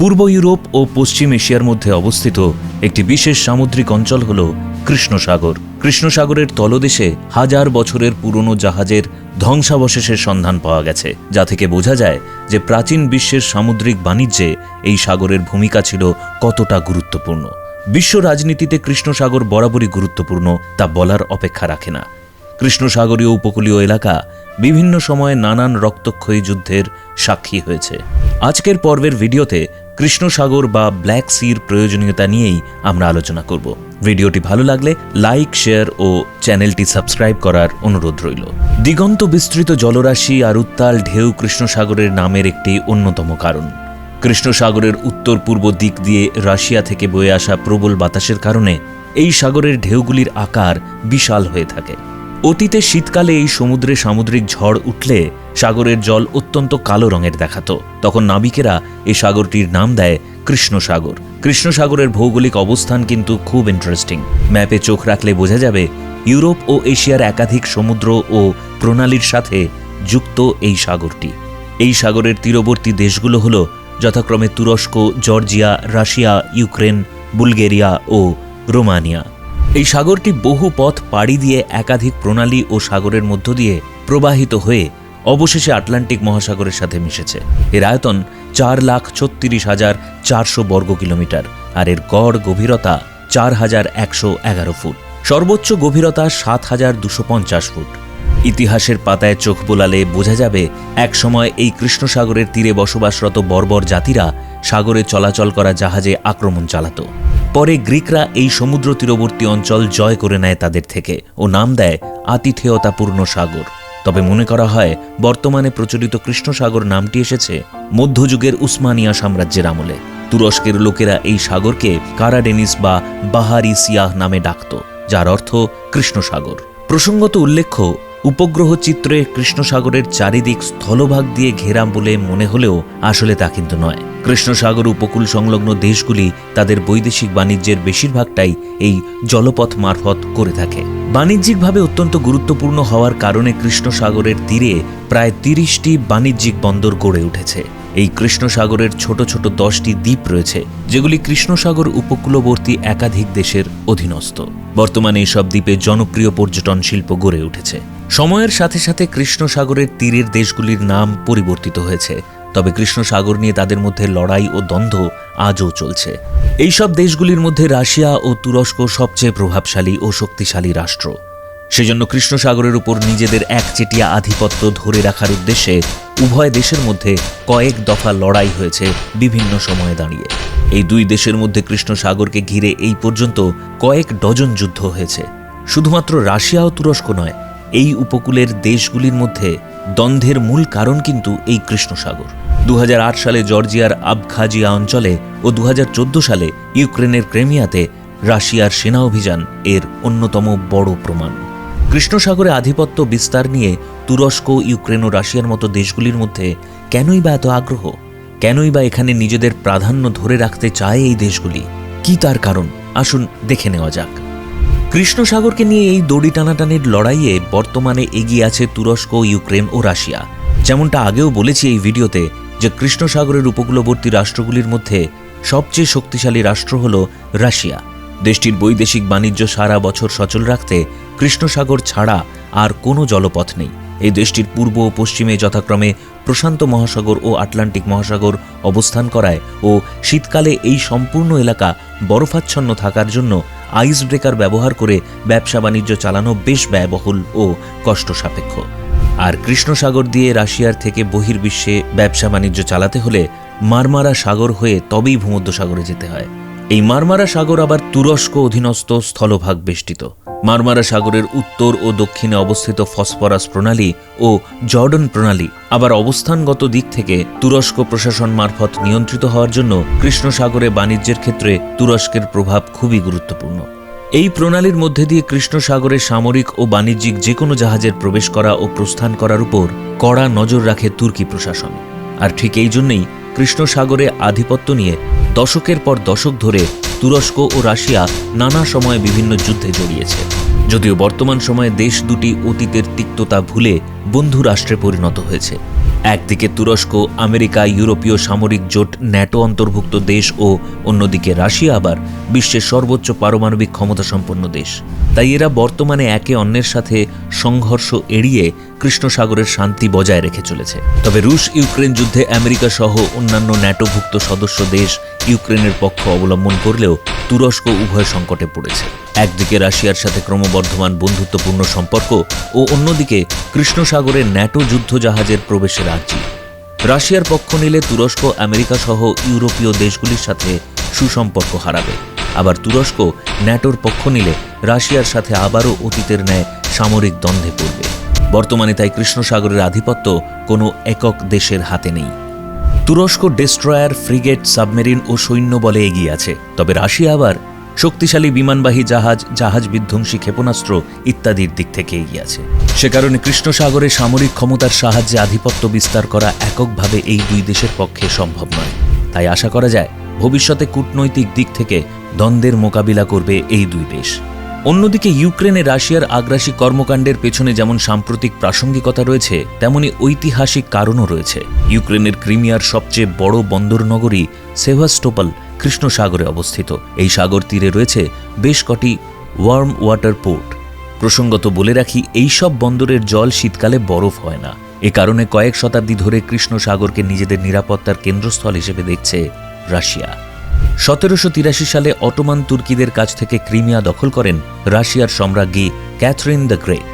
পূর্ব Europe ও পশ্চিম এশিয়ার মধ্যে অবস্থিত একটি বিশেষ সামুদ্রিক অঞ্চল হল কৃষ্ণ সাগর। কৃষ্ণ সাগরের তলদেশে হাজার বছরের পুরনো জাহাজের ধ্বংসাবশেষের সন্ধান পাওয়া গেছে, যা থেকে বোঝা যায় যে প্রাচীন বিশ্বের সামুদ্রিক বাণিজ্যে এই সাগরের ভূমিকা ছিল কতটা গুরুত্বপূর্ণ। বিশ্ব রাজনীতিতে কৃষ্ণ সাগর বরাবরই গুরুত্বপূর্ণ, তা বলার অপেক্ষা রাখে না। কৃষ্ণ সাগরীয় উপকূলীয় এলাকা বিভিন্ন সময়ে নানান রক্তক্ষয়ী যুদ্ধের সাক্ষী হয়েছে। আজকের পর্বের ভিডিওতে কৃষ্ণ সাগর বা ব্ল্যাক সির প্রয়োজনীয়তা নিয়েই আমরা আলোচনা করব। ভিডিওটি ভালো লাগলে লাইক, শেয়ার ও চ্যানেলটি সাবস্ক্রাইব করার অনুরোধ রইল। দিগন্ত বিস্তৃত জলরাশি আর উত্তাল ঢেউ কৃষ্ণ সাগরের নামের একটি অন্যতম কারণ। কৃষ্ণ সাগরের উত্তর পূর্ব দিক দিয়ে রাশিয়া থেকে বয়ে আসা প্রবল বাতাসের কারণে এই সাগরের ঢেউগুলির আকার বিশাল হয়ে থাকে। অতীতে শীতকালে এই সমুদ্রে সামুদ্রিক ঝড় উঠলে সাগরের জল অত্যন্ত কালো রঙের দেখাতো। তখন নাবিকেরা এই সাগরটির নাম দেয় কৃষ্ণ সাগর। কৃষ্ণ সাগরের ভৌগোলিক অবস্থান কিন্তু খুব ইন্টারেস্টিং। ম্যাপে চোখ রাখলে বোঝা যাবে ইউরোপ ও এশিয়ার একাধিক সমুদ্র ও প্রণালীর সাথে যুক্ত এই সাগরটি। এই সাগরের তীরবর্তী দেশগুলো হল যথাক্রমে তুরস্ক, জর্জিয়া, রাশিয়া, ইউক্রেন, বুলগেরিয়া ও রোমানিয়া। এই সাগরটি বহু পথ পাড়ি দিয়ে একাধিক প্রণালী ও সাগরের মধ্য দিয়ে প্রবাহিত হয়ে অবশেষে আটলান্টিক মহাসাগরের সাথে মিশেছে। এর আয়তন 4,36,400 বর্গ কিলোমিটার আর এর গড় গভীরতা 4,111 ফুট। সর্বোচ্চ গভীরতা 7,250 ফুট। ইতিহাসের পাতায় চোখ বোলালে বোঝা যাবে একসময় এই কৃষ্ণ সাগরের তীরে বসবাসরত বর্বর জাতিরা সাগরে চলাচল করা জাহাজে আক্রমণ চালাত। পরে গ্রিকরা এই সমুদ্র তীরবর্তী অঞ্চল জয় করে নেয় তাদের থেকে ও নাম দেয় আতিথেয়তাপূর্ণ সাগর। তবে মনে করা হয় বর্তমানে প্রচলিত কৃষ্ণ সাগর নামটি এসেছে মধ্যযুগের উসমানিয়া সাম্রাজ্যের আমলে। তুরস্কের লোকেরা এই সাগরকে কারাডেনিস বা বাহারি সিয়াহ নামে ডাকত, যার অর্থ কৃষ্ণ সাগর। প্রসঙ্গত উল্লেখ্য, উপগ্রহ চিত্রে কৃষ্ণ সাগরের চারিদিক স্থলভাগ দিয়ে ঘেরা বলে মনে হলেও আসলে তা কিন্তু নয়। কৃষ্ণ সাগর উপকূল সংলগ্ন দেশগুলি তাদের বৈদেশিক বাণিজ্যের বেশিরভাগটাই এই জলপথ মারফত করে থাকে। বাণিজ্যিকভাবে অত্যন্ত গুরুত্বপূর্ণ হওয়ার কারণে কৃষ্ণ সাগরের তীরে প্রায় 30টি বাণিজ্যিক বন্দর গড়ে উঠেছে। এই কৃষ্ণ সাগরের ছোট ছোট 10টি দ্বীপ রয়েছে, যেগুলি কৃষ্ণ সাগর উপকূলবর্তী একাধিক দেশের অধীনস্থ। বর্তমানে এসব দ্বীপে জনপ্রিয় পর্যটন শিল্প গড়ে উঠেছে। সময়ের সাথে সাথে কৃষ্ণ সাগরের তীরের দেশগুলির নাম পরিবর্তিত হয়েছে, তবে কৃষ্ণ সাগর নিয়ে তাদের মধ্যে লড়াই ও দ্বন্দ্ব আজও চলছে। এইসব দেশগুলির মধ্যে রাশিয়া ও তুরস্ক সবচেয়ে প্রভাবশালী ও শক্তিশালী রাষ্ট্র। সেজন্য কৃষ্ণ সাগরের উপর নিজেদের একচেটিয়া আধিপত্য ধরে রাখার উদ্দেশ্যে উভয় দেশের মধ্যে কয়েক দফা লড়াই হয়েছে বিভিন্ন সময়ে দাঁড়িয়ে। এই দুই দেশের মধ্যে কৃষ্ণ সাগরকে ঘিরে এই পর্যন্ত কয়েক ডজন যুদ্ধ হয়েছে। শুধুমাত্র রাশিয়া ও তুরস্ক নয়, এই উপকূলের দেশগুলির মধ্যে দ্বন্দ্বের মূল কারণ কিন্তু এই কৃষ্ণ সাগর। 2008 সালে জর্জিয়ার আবখাজিয়া অঞ্চলে ও 2014 সালে ইউক্রেনের ক্রিমিয়াতে রাশিয়ার সেনা অভিযান এর অন্যতম বড় প্রমাণ। কৃষ্ণ সাগরে আধিপত্য বিস্তার নিয়ে তুরস্ক, ইউক্রেন ও রাশিয়ার মতো দেশগুলির মধ্যে কেনই বা এত আগ্রহ? কেনই বা এখানে নিজেদের প্রাধান্য ধরে রাখতে চায় এই দেশগুলি? কি তার কারণ? আসুন দেখে নেওয়া যাক। কৃষ্ণ সাগরকে নিয়ে এই দড়ি টানাটানির লড়াইয়ে বর্তমানে এগিয়ে আছে তুরস্ক, ইউক্রেন ও রাশিয়া। যেমনটা আগেও বলেছি এই ভিডিওতে, যে কৃষ্ণ সাগরের উপকূলবর্তী রাষ্ট্রগুলির মধ্যে সবচেয়ে শক্তিশালী রাষ্ট্র হল রাশিয়া। দেশটির বৈদেশিক বাণিজ্য সারা বছর সচল রাখতে কৃষ্ণ সাগর ছাড়া আর কোনো জলপথ নেই। এই দেশটির পূর্ব ও পশ্চিমে যথাক্রমে প্রশান্ত মহাসাগর ও আটলান্টিক মহাসাগর অবস্থান করায় ও শীতকালে এই সম্পূর্ণ এলাকা বরফাচ্ছন্ন থাকার জন্য আইস ব্রেকার ব্যবহার করে ব্যবসা বাণিজ্য চালানো বেশ ব্যয়বহুল ও কষ্টসাপেক্ষ। আর কৃষ্ণ সাগর দিয়ে রাশিয়ার থেকে বহির্বিশ্বে ব্যবসা বাণিজ্য চালাতে হলে মারমারা সাগর হয়ে তবেই ভূমধ্যসাগরে যেতে হয়। এই মারমারা সাগর আবার তুরস্ক অধীনস্থ স্থলভাগ বেষ্টিত। মারমারা সাগরের উত্তর ও দক্ষিণে অবস্থিত ফসফরাস প্রণালী ও জর্ডন প্রণালী আবার অবস্থানগত দিক থেকে তুরস্ক প্রশাসন মারফত নিয়ন্ত্রিত হওয়ার জন্য কৃষ্ণ সাগরে বাণিজ্যের ক্ষেত্রে তুরস্কের প্রভাব খুবই গুরুত্বপূর্ণ। এই প্রণালীর মধ্যে দিয়ে কৃষ্ণ সাগরে সামরিক ও বাণিজ্যিক যে কোনো জাহাজের প্রবেশ করা ও প্রস্থান করার উপর কড়া নজর রাখে তুর্কি প্রশাসন। আর ঠিক এই জন্যই কৃষ্ণ সাগরে আধিপত্য নিয়ে দশকের পর দশক ধরে তুরস্ক ও রাশিয়া নানা সময়ে বিভিন্ন যুদ্ধে জড়িয়েছে। যদিও বর্তমান সময়ে দেশ দুটি অতীতের তিক্ততা ভুলে বন্ধু রাষ্ট্রে পরিণত হয়েছে। একদিকে তুরস্ক আমেরিকা ইউরোপীয় সামরিক জোট ন্যাটো অন্তর্ভুক্ত দেশ ও অন্যদিকে রাশিয়া আবার বিশ্বের সর্বোচ্চ পারমাণবিক ক্ষমতাসম্পন্ন দেশ। তাই এরা বর্তমানে একে অন্যের সাথে সংঘর্ষ এড়িয়ে কৃষ্ণ সাগরের শান্তি বজায় রেখে চলেছে। তবে রুশ ইউক্রেন যুদ্ধে আমেরিকা সহ অন্যান্য ন্যাটোভুক্ত সদস্য দেশ ইউক্রেনের পক্ষ অবলম্বন করলেও তুরস্ক উভয় সংকটে পড়েছে। একদিকে রাশিয়ার সাথে ক্রমবর্ধমান বন্ধুত্বপূর্ণ সম্পর্ক ও অন্যদিকে কৃষ্ণ সাগরের ন্যাটো যুদ্ধজাহাজের প্রবেশের আর্জি। রাশিয়ার পক্ষ নিলে তুরস্ক আমেরিকা সহ ইউরোপীয় দেশগুলির সাথে সুসম্পর্ক হারাবে, আবার তুরস্ক ন্যাটোর পক্ষ নিলে রাশিয়ার সাথে আবারও অতীতের ন্যায় সামরিক দ্বন্দ্বে পড়বে। বর্তমানে তাই কৃষ্ণ সাগরের আধিপত্য কোনো একক দেশের হাতে নেই। তুরস্ক ডেস্ট্রয়ার, ফ্রিগেট, সাবমেরিন ও সৈন্য বলে এগিয়ে আছে, তবে রাশিয়া আবার শক্তিশালী বিমানবাহী জাহাজ, জাহাজ বিধ্বংসী ক্ষেপণাস্ত্র ইত্যাদির দিক থেকে এগিয়ে আছে। সে কারণে কৃষ্ণ সাগরে সামরিক ক্ষমতার সাহায্যে আধিপত্য বিস্তার করা এককভাবে এই দুই দেশের পক্ষে সম্ভব নয়। তাই আশা করা যায় ভবিষ্যতে কূটনৈতিক দিক থেকে দ্বন্দ্বের মোকাবিলা করবে এই দুই দেশ। অন্যদিকে ইউক্রেনে রাশিয়ার আগ্রাসী কর্মকাণ্ডের পেছনে যেমন সাম্প্রতিক প্রাসঙ্গিকতা রয়েছে, তেমনি ঐতিহাসিক কারণও রয়েছে। ইউক্রেনের ক্রিমিয়ার সবচেয়ে বড় বন্দর নগরী সেভাস্টোপল কৃষ্ণ সাগরে অবস্থিত। এই সাগর তীরে রয়েছে বেশ কটি ওয়ার্ম ওয়াটার পোর্ট। প্রসঙ্গত বলে রাখি, এই সব বন্দরের জল শীতকালে বরফ হয় না। এ কারণে কয়েক শতাব্দী ধরে কৃষ্ণ সাগরকে নিজেদের নিরাপত্তার কেন্দ্রস্থল হিসেবে দেখছে রাশিয়া। 1783 সালে অটোমান তুর্কিদের কাছ থেকে ক্রিমিয়া দখল করেন রাশিয়ার সম্রাজ্ঞী ক্যাথরিন দ্য গ্রেট।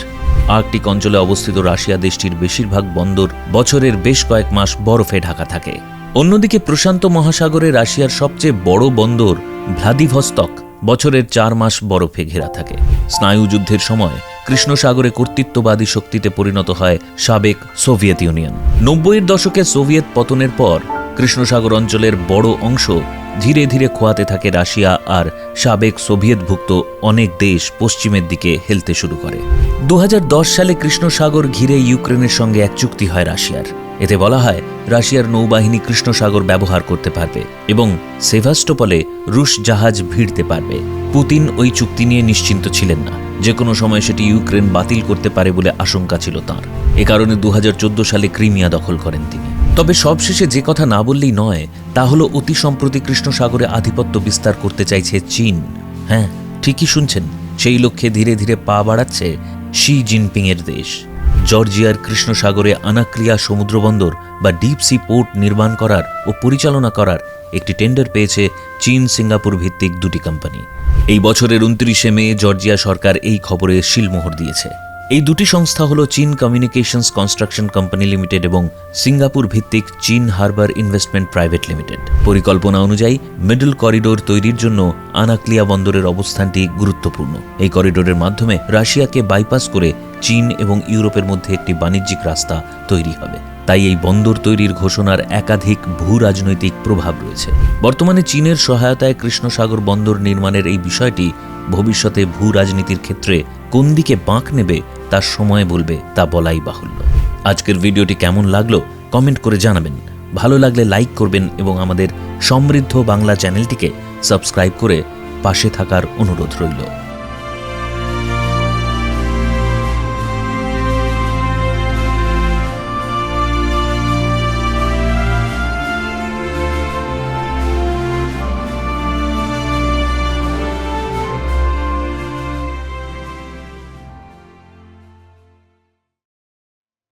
আর্কটিক অঞ্চলে অবস্থিত রাশিয়া দেশটির বেশিরভাগ বন্দর বছরের বেশ কয়েক মাস বরফে ঢাকা থাকে। অন্যদিকে প্রশান্ত মহাসাগরে রাশিয়ার সবচেয়ে বড় বন্দর ভ্লাদিভস্তক বছরের 4 মাস বরফে ঘেরা থাকে। স্নায়ুযুদ্ধের সময় কৃষ্ণ সাগরে কর্তৃত্ববাদী শক্তিতে পরিণত হয় সাবেক সোভিয়েত ইউনিয়ন। 90-এর দশকে সোভিয়েত পতনের পর কৃষ্ণ সাগর অঞ্চলের বড় অংশ ধীরে ধীরে খোয়াতে থাকে রাশিয়া, আর সাবেক সোভিয়েতভুক্ত অনেক দেশ পশ্চিমের দিকে হেলতে শুরু করে। 2010 সালে কৃষ্ণ সাগর ঘিরে ইউক্রেনের সঙ্গে এক চুক্তি হয় রাশিয়ার। এতে বলা হয় রাশিয়ার নৌবাহিনী কৃষ্ণ সাগর ব্যবহার করতে পারবে এবং সেভাস্টোপলে রুশ জাহাজ ভিড়তে পারবে। পুতিন ওই চুক্তি নিয়ে নিশ্চিন্ত ছিলেন না, যে কোনো সময় সেটি ইউক্রেন বাতিল করতে পারে বলে আশঙ্কা ছিল তাঁর। এ কারণে 2014 সালে ক্রিমিয়া দখল করেন তিনি। তবে সবশেষে যে কথা না বললেই নয়, তা হলো অতি সম্প্রতি কৃষ্ণ সাগরে আধিপত্য বিস্তার করতে চাইছে চীন। হ্যাঁ, ঠিকই শুনছেন, সেই লক্ষ্যে ধীরে ধীরে পা বাড়াচ্ছে শি জিনপিং এর দেশ। জর্জিয়ার কৃষ্ণ সাগরে আনাক্রিয়া সমুদ্রবন্দর বা ডিপ সি পোর্ট নির্মাণ করার ও পরিচালনা করার একটি টেন্ডার পেয়েছে চীন সিঙ্গাপুর ভিত্তিক দুটি কোম্পানি। এই বছরের 29শে মে জর্জিয়া সরকার এই খবরে শিলমোহর দিয়েছে। এই দুটি সংস্থা হল চীন কমিউনিকেশনস কনস্ট্রাকশন কোম্পানি লিমিটেড এবং সিঙ্গাপুর ভিত্তিক চীন হারবার ইনভেস্টমেন্ট প্রাইভেট লিমিটেড। পরিকল্পনা অনুযায়ী মিডল করিডোর তৈরির জন্য আনাক্লিয়া বন্দরের অবস্থানটি গুরুত্বপূর্ণ। এই করিডোরের মাধ্যমে রাশিয়াকে বাইপাস করে চীন এবং ইউরোপের মধ্যে একটি বাণিজ্যিক রাস্তা তৈরি হবে। তাই এই বন্দর তৈরির ঘোষণার একাধিক ভূ রাজনৈতিক প্রভাব রয়েছে। বর্তমানে চীনের সহায়তায় কৃষ্ণ সাগর বন্দর নির্মাণের এই বিষয়টি ভবিষ্যতে ভূ রাজনীতির ক্ষেত্রে কোন দিকে বাঁক নেবে তার সময় বলবে, তা বলাই বাহুল্য। আজকের ভিডিওটি কেমন লাগলো কমেন্ট করে জানাবেন। ভালো লাগলে লাইক করবেন এবং আমাদের সমৃদ্ধ বাংলা চ্যানেলটিকে সাবস্ক্রাইব করে পাশে থাকার অনুরোধ রইল।